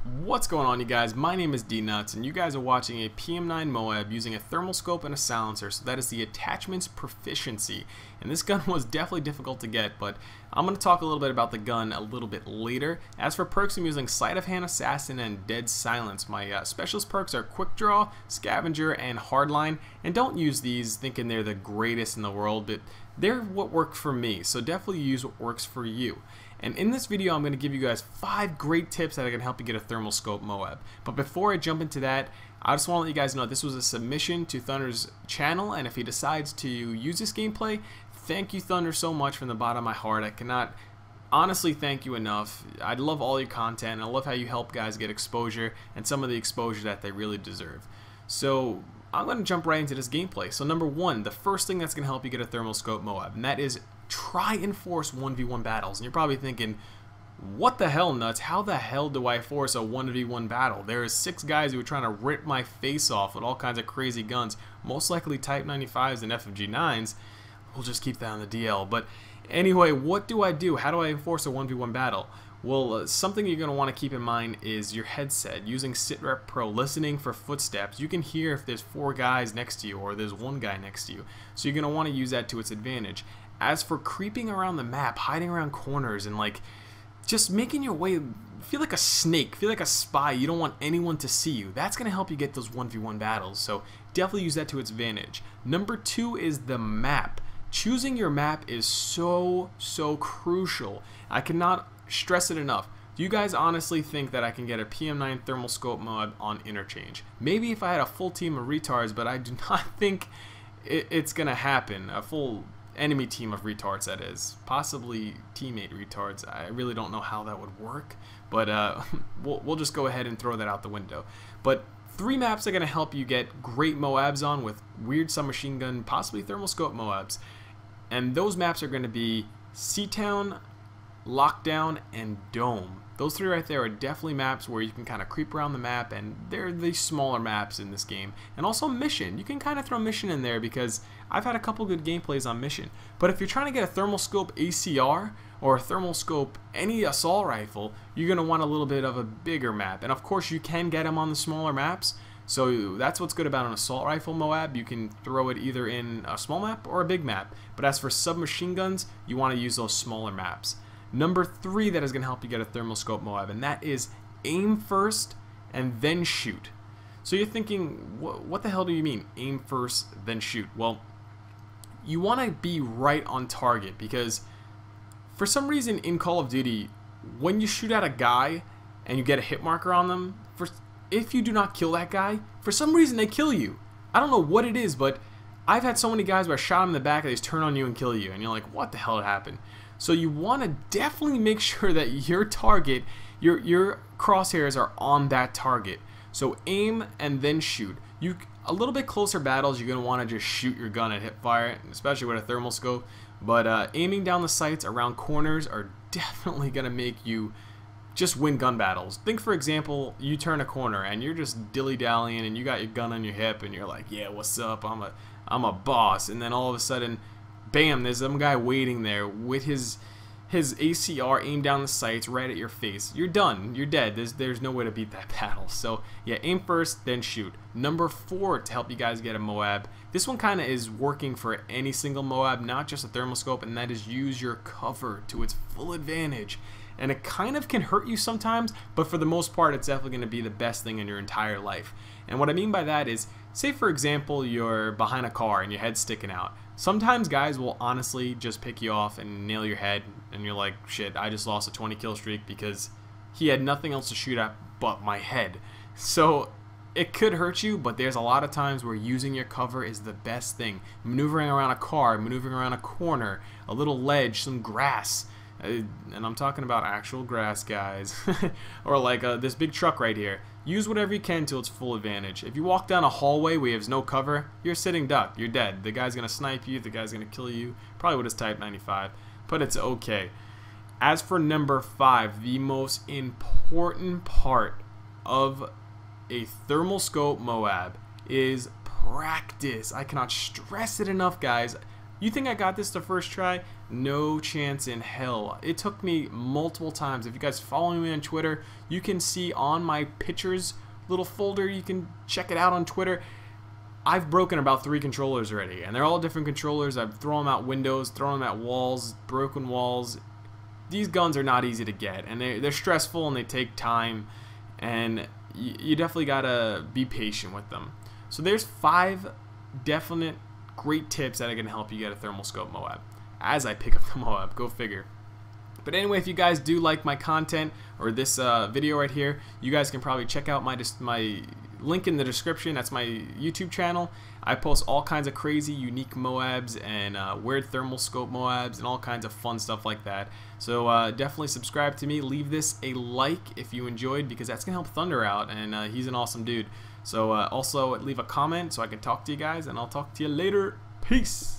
What's going on, you guys? My name is D-Nuts and you guys are watching a PM-9 M.O.A.B using a thermal scope and a silencer, so that is the attachment's proficiency. And this gun was definitely difficult to get, but I'm going to talk a little bit about the gun a little bit later. As for perks, I'm using Sleight of Hand Assassin and Dead Silence. My specialist perks are Quick Draw, Scavenger, and Hardline, and don't use these thinking they're the greatest in the world, but they're what work for me, so definitely use what works for you. And in this video, I'm going to give you guys 5 great tips that are going to help you get a thermal scope M.O.A.B. But before I jump into that, I just want to let you guys know this was a submission to Thunder's channel, and if he decides to use this gameplay, thank you, Thunder, so much from the bottom of my heart. I cannot honestly thank you enough. I love all your content, and I love how you help guys get exposure, and some of the exposure that they really deserve. So I'm going to jump right into this gameplay. So number 1, the first thing that's going to help you get a thermal scope M.O.A.B, and that is try and force 1v1 battles. And you're probably thinking, what the hell, Nuts? How the hell do I force a 1v1 battle? There is 6 guys who are trying to rip my face off with all kinds of crazy guns, most likely Type 95s and FMG9s. We'll just keep that on the DL. But anyway, what do I do? How do I enforce a 1v1 battle? Well, something you're going to want to keep in mind is your headset. Using SitRep Pro, listening for footsteps, you can hear if there's 4 guys next to you or there's 1 guy next to you. So you're going to want to use that to its advantage. As for creeping around the map, hiding around corners, and like just making your way, feel like a snake, feel like a spy, you don't want anyone to see you, that's going to help you get those 1v1 battles. So definitely use that to its advantage. Number 2 is the map. Choosing your map is so crucial. I cannot stress it enough. Do you guys honestly think that I can get a PM-9 thermal scope mod on interchange? Maybe if I had a full team of retards, but I do not think it's gonna happen. A full enemy team of retards, that is. Possibly teammate retards. I really don't know how that would work, but we'll just go ahead and throw that out the window. But 3 maps are going to help you get great M.O.A.Bs on with weird submachine gun, possibly thermal scope M.O.A.Bs. And those maps are going to be Seatown, Lockdown, and Dome. Those 3 right there are definitely maps where you can kind of creep around the map, and they're the smaller maps in this game. And also Mission. You can kind of throw Mission in there because I've had a couple good gameplays on Mission. But if you're trying to get a thermal scope ACR or a thermal scope any assault rifle, you're going to want a little bit of a bigger map. And of course you can get them on the smaller maps. So that's what's good about an assault rifle M.O.A.B. You can throw it either in a small map or a big map. But as for submachine guns, you want to use those smaller maps. Number 3 that is going to help you get a thermal scope M.O.A.B, and that is aim first and then shoot. So you're thinking, what the hell do you mean, aim first then shoot? Well, you want to be right on target, because for some reason in Call of Duty, when you shoot at a guy and you get a hit marker on them, if you do not kill that guy, for some reason they kill you. I don't know what it is, but I've had so many guys where I shot them in the back and they just turn on you and kill you, and you're like, what the hell happened? So you want to definitely make sure that your target, your crosshairs are on that target. So aim and then shoot. A little bit closer battles, you're going to want to just shoot your gun at hip fire, especially with a thermal scope. But aiming down the sights around corners are definitely going to make you just win gun battles. Think, for example, you turn a corner and you're just dilly-dallying and you got your gun on your hip and you're like, yeah, what's up? I'm a boss. And then all of a sudden, bam, there's some guy waiting there with his ACR aimed down the sights right at your face. You're done. You're dead. There's no way to beat that battle. So yeah, aim first, then shoot. Number 4 to help you guys get a M.O.A.B. This one kind of is working for any single M.O.A.B, not just a thermal scope, and that is use your cover to its full advantage. And it kind of can hurt you sometimes, but for the most part, it's definitely going to be the best thing in your entire life. And what I mean by that is, say for example, you're behind a car and your head's sticking out. Sometimes guys will honestly just pick you off and nail your head, and you're like, shit, I just lost a 20 kill streak because he had nothing else to shoot at but my head. So it could hurt you, but there's a lot of times where using your cover is the best thing. Maneuvering around a car, maneuvering around a corner, a little ledge, some grass. And I'm talking about actual grass, guys. Or like this big truck right here. Use whatever you can to its full advantage. If you walk down a hallway where you have no cover, you're a sitting duck. You're dead. The guy's going to snipe you. The guy's going to kill you. Probably with his Type 95. But it's okay. As for number 5, the most important part of a thermal scope M.O.A.B is practice. I cannot stress it enough, guys. You think I got this the first try? No chance in hell. It took me multiple times. If you guys follow me on Twitter, you can see on my pictures little folder, you can check it out on Twitter. I've broken about 3 controllers already, and they're all different controllers. I've thrown them out windows, thrown them at walls, broken walls. These guns are not easy to get, and they're stressful and they take time, and you definitely gotta be patient with them. So there's 5 definite great tips that are gonna help you get a thermal scope M.O.A.B. as I pick up the M.O.A.B. Go figure. But anyway, if you guys do like my content or this video right here, you guys can probably check out my link in the description. That's my YouTube channel. I post all kinds of crazy, unique M.O.A.Bs and weird thermal scope M.O.A.Bs and all kinds of fun stuff like that. So definitely subscribe to me. Leave this a like if you enjoyed, because that's gonna help Thunder out, and he's an awesome dude. So also leave a comment so I can talk to you guys, and I'll talk to you later. Peace.